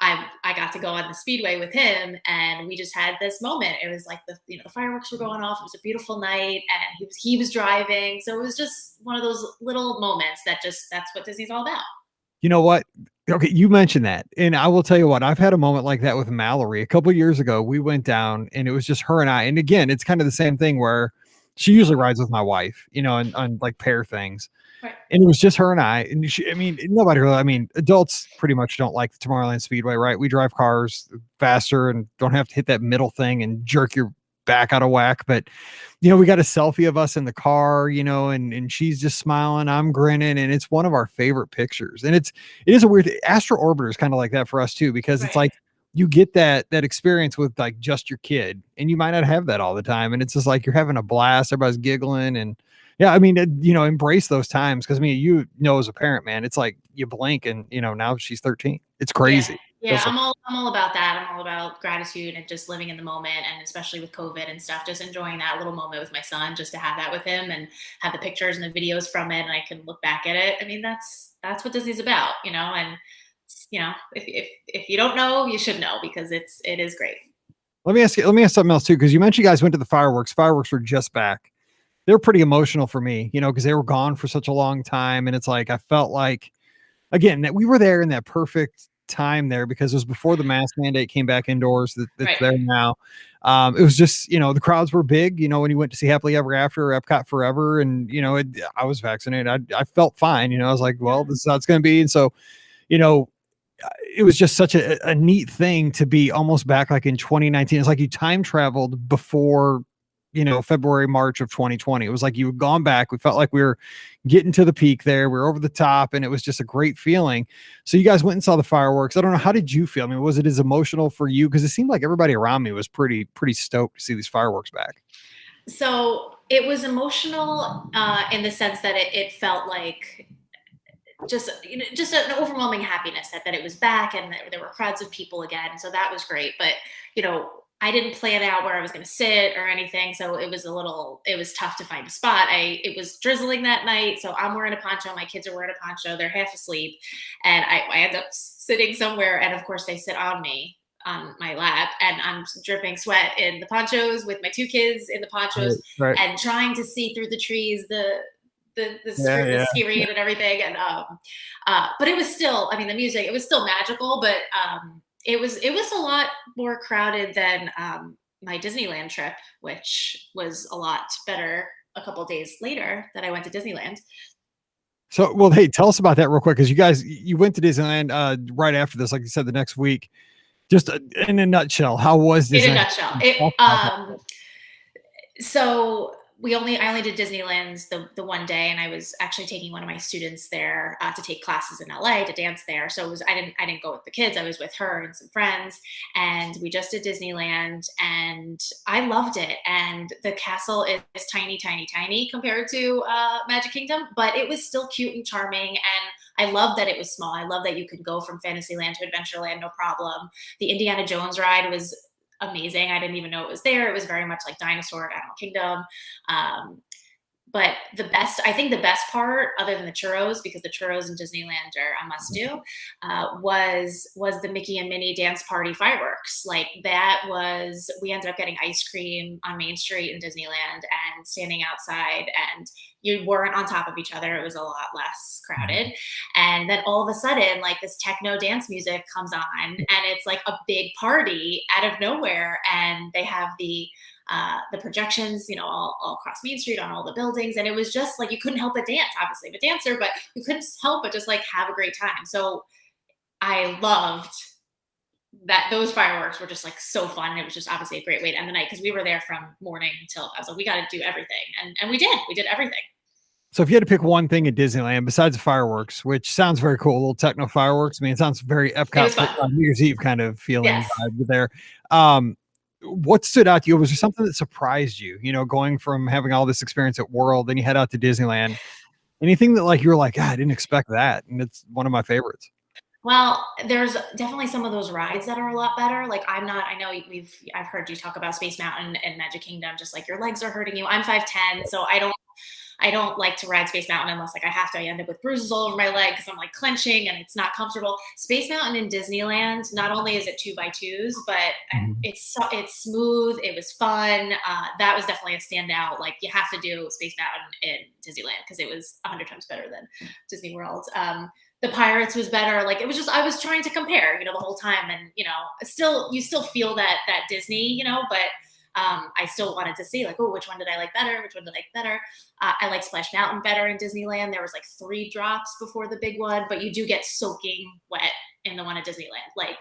I got to go on the speedway with him, and we just had this moment. It was like the fireworks were going off. It was a beautiful night, and he was driving, so it was just one of those little moments that's what Disney's all about. You know what? Okay, you mentioned that, and I will tell you what, I've had a moment like that with Mallory. A couple of years ago, we went down, and it was just her and I. And again, it's kind of the same thing where she usually rides with my wife, and on like pair things. Right. And it was just her and I. And I mean, nobody really, I mean, adults pretty much don't like the Tomorrowland Speedway, right? We drive cars faster and don't have to hit that middle thing and jerk your back out of whack. But we got a selfie of us in the car, and she's just smiling, I'm grinning, and it's one of our favorite pictures. And it is a weird Astro Orbiter is kind of like that for us too, because it's Right. like you get that experience with like just your kid, and you might not have that all the time. And it's just like you're having a blast, everybody's giggling. And yeah, I mean, embrace those times, because I mean, as a parent, man, it's like you blink and now she's 13. It's Yeah. crazy. Yeah, I'm all about that. I'm all about gratitude and just living in the moment, and especially with COVID and stuff, just enjoying that little moment with my son, just to have that with him and have the pictures and the videos from it, and I can look back at it. I mean, that's what Disney's about, and if you don't know, you should know, because it is great. Let me ask something else too, because you mentioned you guys went to the fireworks. Fireworks were just back. They're pretty emotional for me, because they were gone for such a long time. And it's like, I felt like, again, that we were there in that perfect time there, because it was before the mask mandate came back indoors. That's Right. there now. It was just, the crowds were big, when you went to see Happily Ever After or Epcot Forever. And, I was vaccinated. I felt fine. I was like, well, this is how it's going to be. And so, you know, it was just such a neat thing to be almost back like in 2019. It's like you time traveled before, February, March of 2020. It was like you had gone back. We felt like we were getting to the peak there. We were over the top, and it was just a great feeling. So you guys went and saw the fireworks. I don't know. How did you feel? I mean, was it as emotional for you? Because it seemed like everybody around me was pretty stoked to see these fireworks back. So it was emotional in the sense that it felt like just an overwhelming happiness that it was back, and that there were crowds of people again. So that was great. But I didn't plan out where I was going to sit or anything, so it was tough to find a spot. It was drizzling that night, so I'm wearing a poncho. My kids are wearing a poncho. They're half asleep, and I end up sitting somewhere. And of course, they sit on me, on my lap, and I'm dripping sweat in the ponchos with my two kids in the ponchos, Right. and trying to see through the trees, the Yeah. ski ring and everything. And but it was still, I mean, the music, it was still magical, but it was a lot more crowded than my Disneyland trip, which was a lot better a couple days later that I went to Disneyland. So, well, hey, tell us about that real quick, because you went to Disneyland right after this, like you said, the next week. Just in a nutshell, how was Disneyland? In a nutshell, so I only did Disneyland's the one day, and I was actually taking one of my students there to take classes in LA to dance there. So I didn't go with the kids. I was with her and some friends, and we just did Disneyland, and I loved it. And the castle is tiny, tiny, tiny compared to Magic Kingdom, but it was still cute and charming. And I love that it was small. I love that you could go from Fantasyland to Adventureland, no problem. The Indiana Jones ride was amazing. I didn't even know it was there. It was very much like Dinosaur at Animal Kingdom. But I think the best part, other than the churros, because the churros in Disneyland are a must do, was the Mickey and Minnie dance party fireworks. Like we ended up getting ice cream on Main Street in Disneyland and standing outside, and you weren't on top of each other. It was a lot less crowded. And then all of a sudden, like, this techno dance music comes on, and it's like a big party out of nowhere. And they have the projections, all across Main Street on all the buildings. And it was just like, you couldn't help but dance. Obviously I'm a dancer, but you couldn't help but just like have a great time. So I loved that. Those fireworks were just like so fun. And it was just obviously a great way to end the night, because we were there from morning until, I was like, we got to do everything. And we did everything. So if you had to pick one thing at Disneyland besides the fireworks, which sounds very cool, little techno fireworks. I mean, it sounds very Epcot New Year's Eve kind of feeling. Yes. There. What stood out to you? Was there something that surprised you, going from having all this experience at World, then you head out to Disneyland? Anything that like, you were like, I didn't expect that. And it's one of my favorites. Well, there's definitely some of those rides that are a lot better. Like, I know I've heard you talk about Space Mountain and Magic Kingdom, just like your legs are hurting you. I'm 5'10", so I don't like to ride Space Mountain unless like I have to. I end up with bruises all over my leg because I'm like clenching and it's not comfortable. Space Mountain in Disneyland, not only is it 2x2s, but it's smooth. It was fun. That was definitely a standout. Like you have to do Space Mountain in Disneyland because it was 100 times better than Disney World. The Pirates was better. Like it was just, I was trying to compare, the whole time. And, you still feel that Disney, but I still wanted to see like, oh, which one did I like better? Which one did I like better? I like Splash Mountain better in Disneyland. There was like 3 drops before the big one, but you do get soaking wet in the one at Disneyland. Like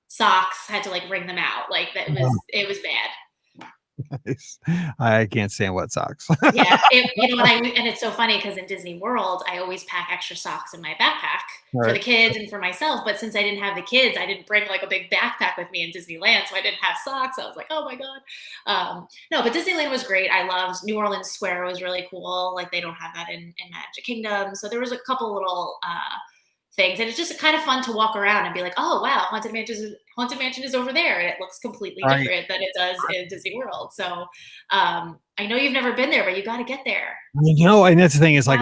socks, had to like wring them out. Like it was bad. Nice. I can't stand wet socks. Yeah, and it's so funny because in Disney World, I always pack extra socks in my backpack for the kids and for myself. But since I didn't have the kids, I didn't bring like a big backpack with me in Disneyland, so I didn't have socks. I was like, oh my god. No, but Disneyland was great. I loved New Orleans Square. Was really cool. Like they don't have that in Magic Kingdom, so there was a couple little things, and it's just kind of fun to walk around and be like, oh wow, Haunted Mansion is over there, and it looks completely different than it does in Disney World. So I know you've never been there, but you got to get there. And that's the thing is like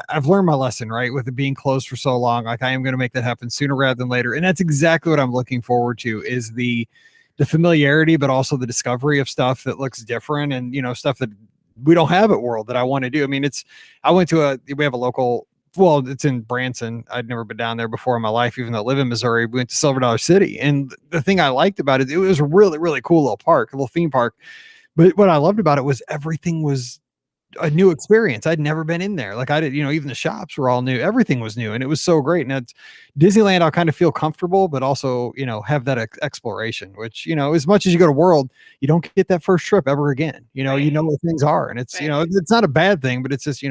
I've learned my lesson, right, with it being closed for so long. Like I am going to make that happen sooner rather than later, and that's exactly what I'm looking forward to is the familiarity, but also the discovery of stuff that looks different and stuff that we don't have at World that I want to do. I mean, we have a local. Well, it's in Branson. I'd never been down there before in my life, even though I live in Missouri. We went to Silver Dollar City. And the thing I liked about it was a really, really cool little park, a little theme park. But what I loved about it was everything was a new experience. I'd never been in there. Like I did, even the shops were all new. Everything was new and it was so great. And at Disneyland, I'll kind of feel comfortable, but also, have that exploration, which, as much as you go to World, you don't get that first trip ever again. You know where things are. And it's, it's not a bad thing, but it's just,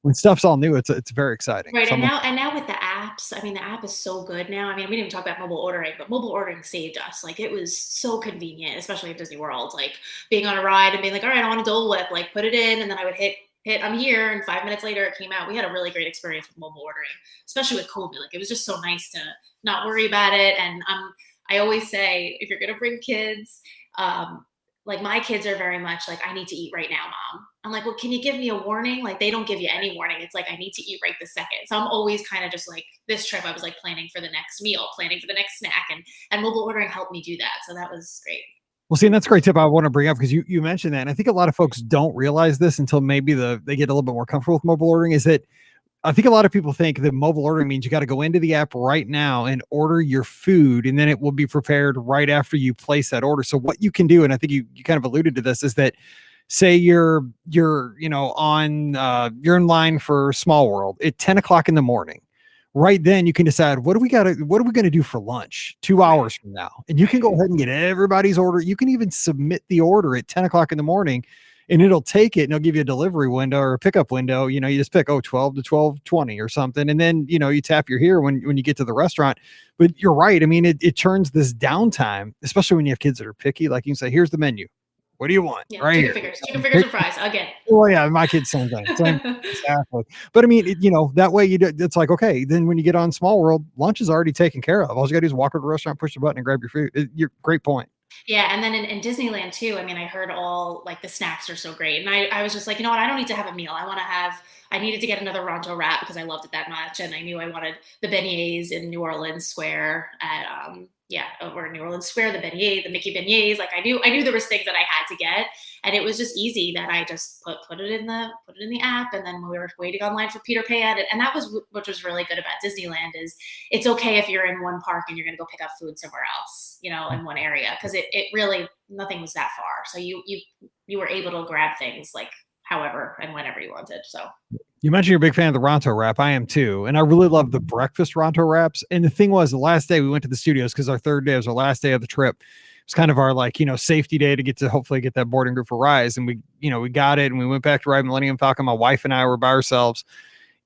when stuff's all new, it's very exciting. Right. So and now with the apps, I mean, the app is so good now. I mean, we didn't even talk about mobile ordering, but mobile ordering saved us. Like it was so convenient, especially at Disney World, like being on a ride and being like, all right, I want a Dole Whip, like put it in. And then I would hit I'm here, and 5 minutes later it came out. We had a really great experience with mobile ordering, especially with COVID. Like it was just so nice to not worry about it. And I always say, if you're gonna bring kids, like my kids are very much like, I need to eat right now, Mom. I'm like, well, can you give me a warning? Like they don't give you any warning. It's like, I need to eat right this second. So I'm always kind of just like, this trip I was like planning for the next meal, planning for the next snack, and mobile ordering helped me do that. So that was great. Well, see, and that's a great tip I want to bring up because you mentioned that. And I think a lot of folks don't realize this until maybe they get a little bit more comfortable with mobile ordering, is that I think a lot of people think that mobile ordering means you got to go into the app right now and order your food, and then it will be prepared right after you place that order. So what you can do, and I think you kind of alluded to this, is that say you're in line for Small World at 10 o'clock in the morning. Right then you can decide what are we going to do for lunch 2 hours from now, and you can go ahead and get everybody's order. You can even submit the order at 10 o'clock in the morning, and it'll take it and it'll give you a delivery window or a pickup window. You just pick 12 to 12:20 or something, and then you tap your here when you get to the restaurant. But you're right. I mean, it turns this downtime, especially when you have kids that are picky. Like you can say, here's the menu. What do you want? Yeah, right chicken fingers and fries again. Oh yeah, my kids same thing. Exactly. But I mean, that way it's like, okay, then when you get on Small World, lunch is already taken care of. All you got to do is walk to the restaurant, push the button, and grab your food. Great point. Yeah, and then in Disneyland too. I mean, I heard all like the snacks are so great, and I was just like, you know what? I don't need to have a meal. I needed to get another Ronto wrap because I loved it that much, and I knew I wanted the beignets in New Orleans Square at over New Orleans Square, the beignet, the Mickey beignets. Like I knew there was things that I had to get, and it was just easy that I just put it in the app, and then we were waiting online for Peter Pan, and that was what was really good about Disneyland is it's okay if you're in one park and you're going to go pick up food somewhere else, in one area, because it really nothing was that far, so you were able to grab things like however and whenever you wanted. So. You mentioned you're a big fan of the Ronto wrap. I am too. And I really love the breakfast Ronto wraps. And the thing was, the last day we went to the studios because our third day was our last day of the trip. It was kind of our safety day to get to hopefully get that boarding group for Rise. And we got it and we went back to ride Millennium Falcon. My wife and I were by ourselves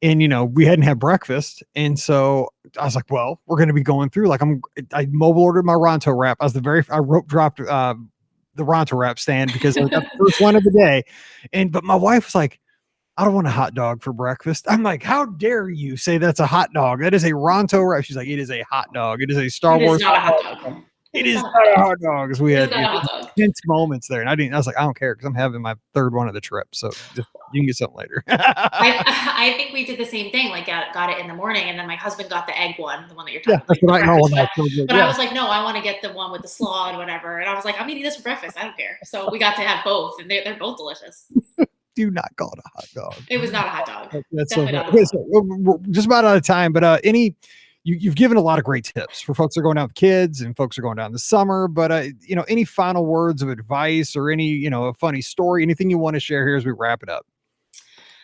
and, we hadn't had breakfast. And so I was like, well, we're going to be going through I mobile ordered my Ronto wrap. I rope dropped the Ronto wrap stand because I got the first one of the day. But my wife was like, I don't want a hot dog for breakfast. I'm like, how dare you say that's a hot dog? That is a Ronto wrap. She's like, it is a hot dog. It is a Star Wars hot dog. It is not a hot dog. We had tense moments there. And I was like, I don't care because I'm having my third one of the trip. So just, you can get something later. I think we did the same thing. Like got it in the morning, and then my husband got the egg one, the one that you're talking about. Like, but I was like, no, I want to get the one with the slaw and whatever. And I was like, I'm eating this for breakfast. I don't care. So we got to have both, and they're both delicious. Do not call it a hot dog. It was not a hot dog. That's so funny. Okay, so we're just about out of time, but you've given a lot of great tips for folks that are going out with kids and folks are going down in the summer, but any final words of advice or any, a funny story, anything you want to share here as we wrap it up?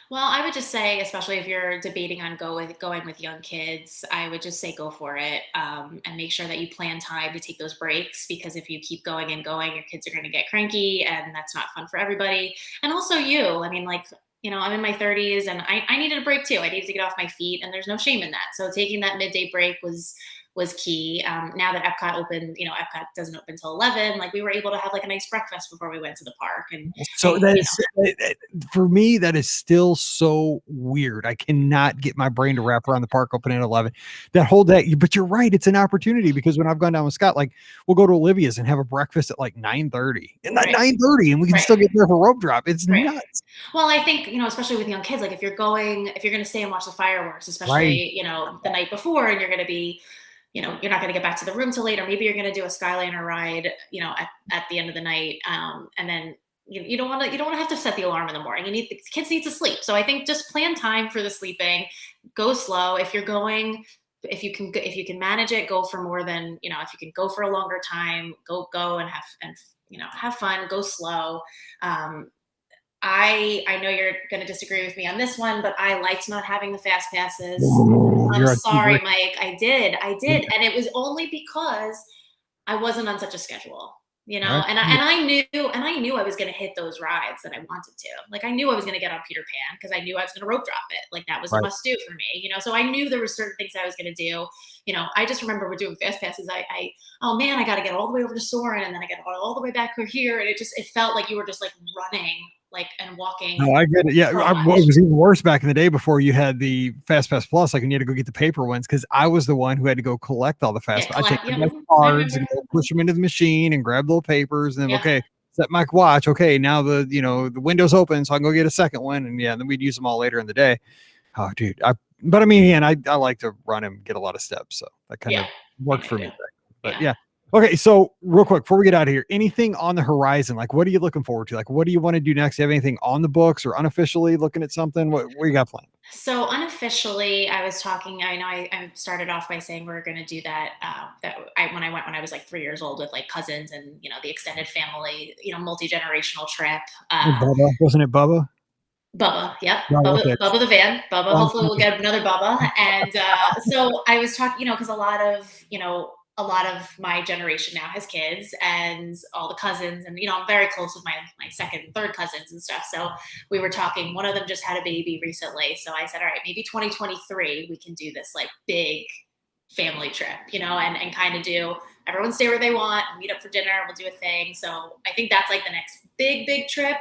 Well, I would just say, especially if you're debating on going with young kids, I would just say go for it, and make sure that you plan time to take those breaks, because if you keep going and going, your kids are going to get cranky, and that's not fun for everybody. And also you, I mean, I'm in my 30s and I needed a break too. I needed to get off my feet, and there's no shame in that. So taking that midday break was key. Now that Epcot opened, Epcot doesn't open till 11. Like, we were able to have like a nice breakfast before we went to the park. And so for me, that is still so weird. I cannot get my brain to wrap around the park opening at 11. That whole day. But you're right. It's an opportunity, because when I've gone down with Scott, like, we'll go to Olivia's and have a breakfast at like 9:30 and 9:30, and we can still get there for rope drop. It's nuts. Well, I think, especially with young kids, like if you're going to stay and watch the fireworks, especially, the night before, and you're going to be, you're not going to get back to the room till later. Maybe you're going to do a Skyliner ride, at the end of the night. And then you don't want to have to set the alarm in the morning. Kids need to sleep. So I think just plan time for the sleeping, go slow. If you can manage it, go for more than, if you can go for a longer time, go and have fun, go slow. I know you're going to disagree with me on this one, but I liked not having the fast passes. I'm sorry, Mike. I did. And it was only because I wasn't on such a schedule, and I knew I was going to hit those rides that I wanted to. Like, I knew I was going to get on Peter Pan because I knew I was going to rope drop it. Like, that was a must do for me, so I knew there were certain things I was going to do. I just remember we're doing fast passes. Oh man, I got to get all the way over to Soarin', and then I got all the way back here. And it felt like you were just like running, like, and walking. Oh, I get it. Yeah. It was even worse back in the day before you had the Fast Pass Plus. Like, you had to go get the paper ones, because I was the one who had to go collect all the Fast Pass. I take my cards and go push them into the machine and grab little papers, and then set my watch. Okay, now the window's open, so I can go get a second one, and then we'd use them all later in the day. Oh, dude. But I mean, I like to run and get a lot of steps, so that kind of worked for me. But yeah. Okay, so real quick, before we get out of here, anything on the horizon? Like, what are you looking forward to? Like, what do you want to do next? Do you have anything on the books or unofficially looking at something? What you got planned? So unofficially, I was talking, I know I started off by saying we are going to do that, when I was like 3 years old, with like cousins and, the extended family, multi-generational trip. Bubba, wasn't it Bubba? Bubba, yep. Bubba the van. Bubba, hopefully we'll get another Bubba. And so I was talking, because a lot of my generation now has kids, and all the cousins, and I'm very close with my second and third cousins and stuff. So we were talking, one of them just had a baby recently. So I said, all right, maybe 2023 we can do this like big family trip, and kind of do, everyone stay where they want, meet up for dinner, we'll do a thing. So I think that's like the next big trip,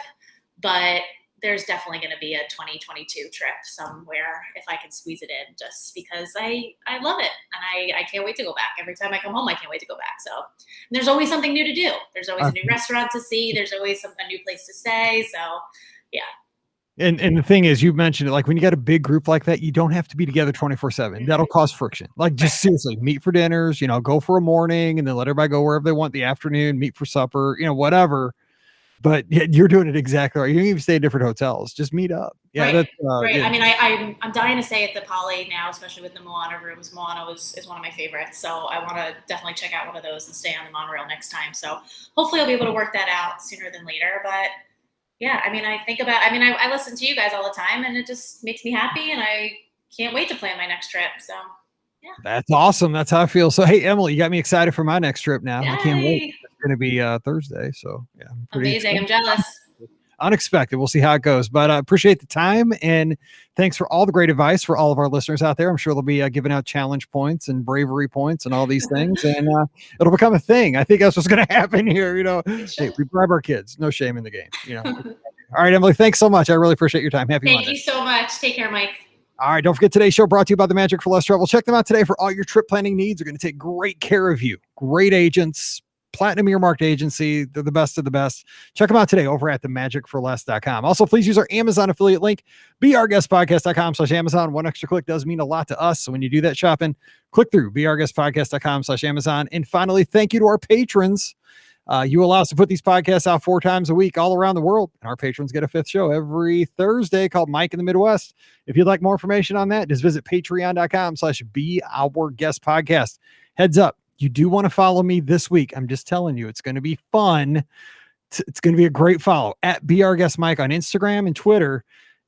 but there's definitely going to be a 2022 trip somewhere if I can squeeze it in, just because I love it. And I can't wait to go back. Every time I come home, I can't wait to go back. So there's always something new to do. There's always a new restaurant to see. There's always a new place to stay. So yeah. And the thing is, you mentioned it, like, when you got a big group like that, you don't have to be together 24/7. That'll cause friction. Like, just seriously, meet for dinners, go for a morning, and then let everybody go wherever they want the afternoon, meet for supper, whatever. But you're doing it exactly right. You don't even stay at different hotels. Just meet up. Yeah, right. That's right. Yeah. I mean, I'm dying to stay at the Poly now, especially with the Moana rooms. Moana is one of my favorites, so I want to definitely check out one of those and stay on the monorail next time. So hopefully I'll be able to work that out sooner than later. But yeah, I mean, I listen to you guys all the time, and it just makes me happy, and I can't wait to plan my next trip. So yeah. That's awesome. That's how I feel. So, hey, Emily, you got me excited for my next trip now. Yay. I can't wait. It's going to be Thursday. So, yeah. Amazing. I'm jealous. Unexpected. We'll see how it goes. But I appreciate the time. And thanks for all the great advice for all of our listeners out there. I'm sure they'll be giving out challenge points and bravery points and all these things. And it'll become a thing. I think that's what's going to happen here. Hey, we bribe our kids. No shame in the game. All right, Emily, thanks so much. I really appreciate your time. Happy Monday. Thank you so much. Take care, Mike. All right, don't forget today's show brought to you by the Magic for Less Travel. Check them out today for all your trip planning needs. They're going to take great care of you. Great agents, platinum earmarked agency. They're the best of the best. Check them out today over at themagicforless.com. Also, please use our Amazon affiliate link, beourguestpodcast.com/Amazon. One extra click does mean a lot to us. So when you do that shopping, click through beourguestpodcast.com/Amazon. And finally, thank you to our patrons. You allow us to put these podcasts out 4 times a week all around the world. And our patrons get a 5th show every Thursday called Mike in the Midwest. If you'd like more information on that, just visit patreon.com/beourguestpodcast. Heads up, you do want to follow me this week. I'm just telling you, it's going to be fun. It's going to be a great follow at beourguestmike on Instagram and Twitter,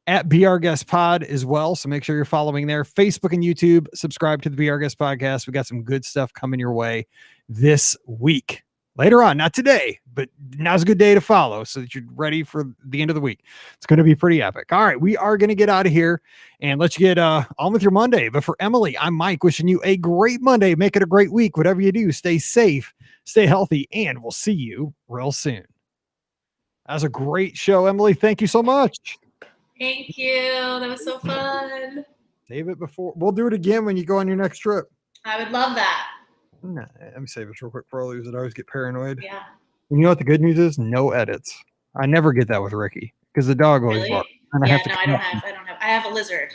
at beourguestpod as well. So make sure you're following there. Facebook and YouTube. Subscribe to the Be Our Guest podcast. We got some good stuff coming your way this week. Later on, not today, but now's a good day to follow so that you're ready for the end of the week. It's going to be pretty epic. All right, we are going to get out of here and let you get on with your Monday. But for Emily, I'm Mike, wishing you a great Monday. Make it a great week. Whatever you do, stay safe, stay healthy, and we'll see you real soon. That was a great show, Emily. Thank you so much. Thank you. That was so fun. Save it before. We'll do it again when you go on your next trip. I would love that. No, let me save this real quick before I lose it. I always get paranoid. Yeah. And you know what the good news is? No edits. I never get that with Ricky because the dog always barks. And I have a lizard.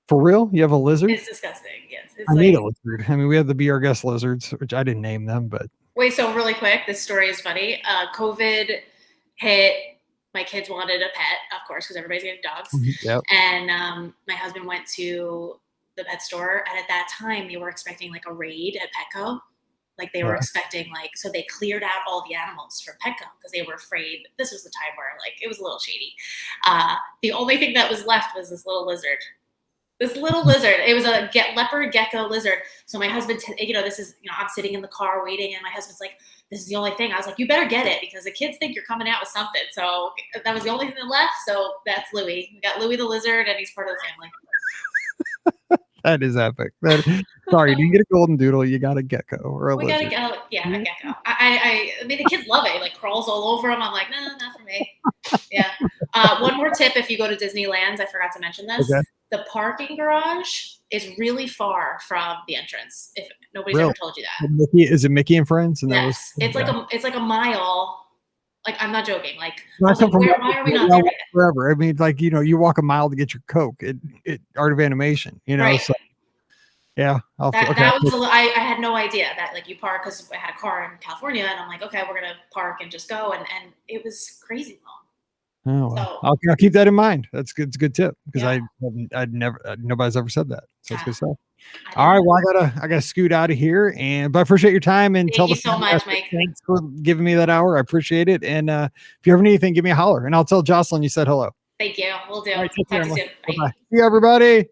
For real? You have a lizard? It's disgusting. Yes. I need a lizard. I mean, we have the Be Our Guest lizards, which I didn't name them, but. Wait, so really quick, this story is funny. COVID hit. My kids wanted a pet, of course, because everybody's getting dogs. Yep. And my husband went to the pet store, and at that time they were expecting like a raid at Petco. Like they were expecting so they cleared out all the animals from Petco because they were afraid. This was the time where it was a little shady. The only thing that was left was this little lizard. It was a leopard gecko lizard. So my husband, this is, I'm sitting in the car waiting, and my husband's like, this is the only thing. I was like, you better get it because the kids think you're coming out with something. So that was the only thing that left. So that's Louie. We got Louie the lizard, and he's part of the family. That is epic. Sorry, you didn't get a golden doodle. You got a gecko or a lizard. A gecko. I mean, the kids love it. It crawls all over them. I'm like, no, not for me. Yeah. One more tip: if you go to Disneyland, I forgot to mention this. Okay. The parking garage is really far from the entrance. If nobody's ever told you that. Is it Mickey and Friends? And yes, it's like a mile. Like, I'm not joking. Like, why are we not there yet? Forever. I mean, you walk a mile to get your Coke at Art of Animation, Right. So, yeah. I had no idea that you park, because I had a car in California, and I'm like, okay, we're going to park and just go. And it was crazy long. Oh, well. I'll keep that in mind. That's good. It's a good tip because I'd never, nobody's ever said that. So it's good stuff. All right. Well, I gotta scoot out of here, but I appreciate your time and thank you so much, Mike. Thanks for giving me that hour. I appreciate it. And if you ever need anything, give me a holler, and I'll tell Jocelyn you said hello. Thank you. We'll do. All right, Talk to you soon. Bye. Bye. See you, everybody.